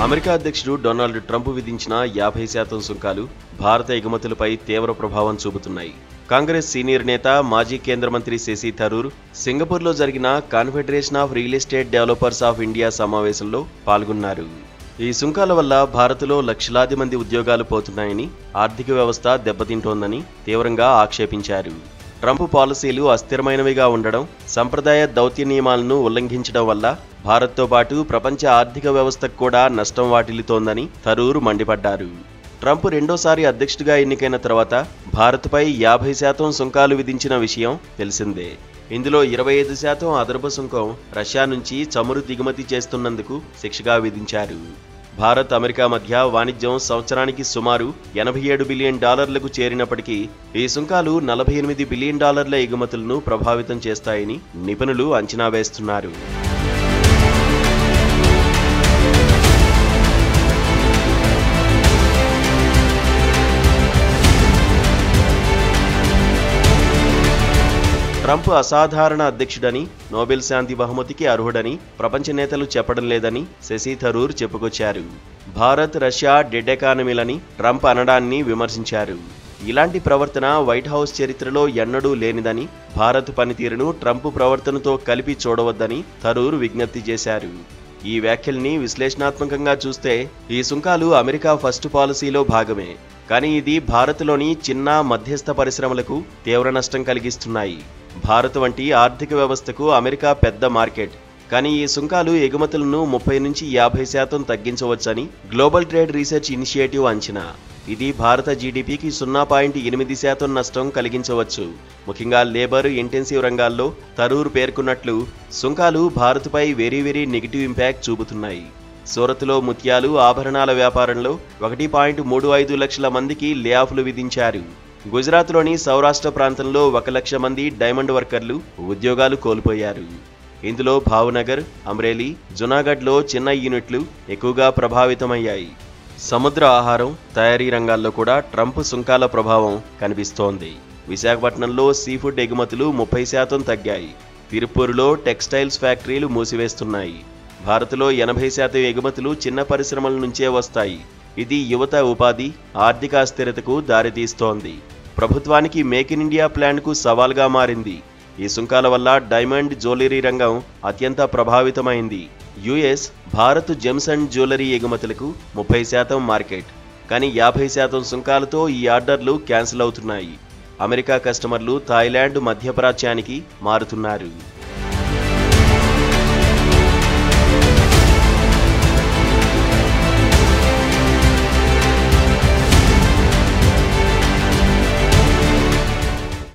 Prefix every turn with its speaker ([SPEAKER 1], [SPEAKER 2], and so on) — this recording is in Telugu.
[SPEAKER 1] అమెరికా అధ్యక్షుడు డొనాల్డ్ ట్రంప్ విధించిన 50% సుంకాలు భారత ఎగుమతులపై తీవ్ర ప్రభావం చూపుతున్నాయి. కాంగ్రెస్ సీనియర్ నేత, మాజీ కేంద్ర మంత్రి శశి థరూర్ సింగపూర్లో జరిగిన confederation of real estate developers of India సమావేశంలో పాల్గొన్నారు. ఈ సుంకాల వల్ల భారత్లో లక్షలాది మంది ఉద్యోగాలు పోతున్నాయని, ఆర్థిక వ్యవస్థ దెబ్బతింటోందని తీవ్రంగా ఆక్షేపించారు. ట్రంప్ పాలసీలు అస్థిరమైనవిగా ఉండడం, సంప్రదాయ దౌత్య నియమాలను ఉల్లంఘించడం వల్ల భారత్తో పాటు ప్రపంచ ఆర్థిక వ్యవస్థకు కూడా నష్టం వాటిల్లుతోందని థరూర్ మండిపడ్డారు. ట్రంప్ రెండోసారి అధ్యక్షుడిగా ఎన్నికైన తర్వాత భారత్పై 50% సుంకాలు విధించిన విషయం తెలిసిందే. ఇందులో 25% అదనపు సుంకం రష్యా నుంచి చమురు దిగుమతి చేస్తున్నందుకు శిక్షగా విధించారు. భారత్, అమెరికా మధ్య వాణిజ్యం సంవత్సరానికి సుమారు $87 బిలియన్ చేరినప్పటికీ ఈ సుంకాలు $48 బిలియన్ ఎగుమతులను ప్రభావితం చేస్తాయని నిపుణులు అంచనా వేస్తున్నారు. ట్రంప్ అసాధారణ అధ్యక్షుడని, నోబెల్ శాంతి బహుమతికి అర్హుడని ప్రపంచ నేతలు చెప్పడం లేదని శశి థరూర్ చెప్పుకొచ్చారు. భారత్, రష్యా డెడ్ ఎకానమీలని ట్రంప్ అనడాన్ని విమర్శించారు. ఇలాంటి ప్రవర్తన వైట్ హౌస్ చరిత్రలో ఎన్నడూ లేనిదని, భారత్ పనితీరును ట్రంప్ ప్రవర్తనతో కలిపి చూడవద్దని థరూర్ విజ్ఞప్తి చేశారు. ఈ వ్యాఖ్యల్ని విశ్లేషణాత్మకంగా చూస్తే ఈ సుంకాలు అమెరికా ఫస్ట్ పాలసీలో భాగమే. కానీ ఇది భారత్లోని చిన్న, మధ్యస్థ పరిశ్రమలకు తీవ్ర నష్టం కలిగిస్తున్నాయి. భారత్ వంటి ఆర్థిక వ్యవస్థకు అమెరికా పెద్ద మార్కెట్. కానీ ఈ సుంకాలు ఎగుమతులను 30 నుంచి 50% తగ్గించవచ్చని గ్లోబల్ ట్రేడ్ రీసెర్చ్ ఇనిషియేటివ్ అంచనా. ఇది భారత జీడీపీకి 0.8% నష్టం కలిగించవచ్చు. ముఖ్యంగా లేబర్ ఇంటెన్సివ్ రంగాల్లో థరూర్ పేర్కొన్నట్లు సుంకాలు భారత్పై వెరీ నెగిటివ్ ఇంపాక్ట్ చూపుతున్నాయి. సూరత్లో ముత్యాలు, ఆభరణాల వ్యాపారంలో 1.35 లక్షల మందికి లే ఆఫ్లు విధించారు. గుజరాత్లోని సౌరాష్ట్ర ప్రాంతంలో 1 లక్ష మంది డైమండ్ వర్కర్లు ఉద్యోగాలు కోల్పోయారు. ఇందులో భావనగర్, అమ్రేలీ, జునాగఢ్లో చిన్న యూనిట్లు ఎక్కువగా ప్రభావితమయ్యాయి. సముద్ర ఆహారం తయారీ రంగాల్లో కూడా ట్రంప్ సుంకాల ప్రభావం కనిపిస్తోంది. విశాఖపట్నంలో సీఫుడ్ ఎగుమతులు 30% తగ్గాయి. తిరుపూర్లో టెక్స్టైల్స్ ఫ్యాక్టరీలు మూసివేస్తున్నాయి. భారత్లో 80% ఎగుమతులు చిన్న పరిశ్రమల నుంచే వస్తాయి. ఇది యువత ఉపాధి, ఆర్థిక అస్థిరతకు దారితీస్తోంది. ప్రభుత్వానికి మేక్ ఇన్ ఇండియా ప్లాన్కు సవాల్గా మారింది. ఈ సుంకాల వల్ల డైమండ్, జ్యువెలరీ రంగం అత్యంత ప్రభావితమైంది. US, Bharat gems and jewellery ఎగుమతులకు 30% మార్కెట్. కానీ 50% సుంకాలతో ఈ ఆర్డర్లు క్యాన్సిల్ అవుతున్నాయి. అమెరికా కస్టమర్లు థాయిలాండ్, మధ్యప్రాచ్యానికి మారుతున్నారు.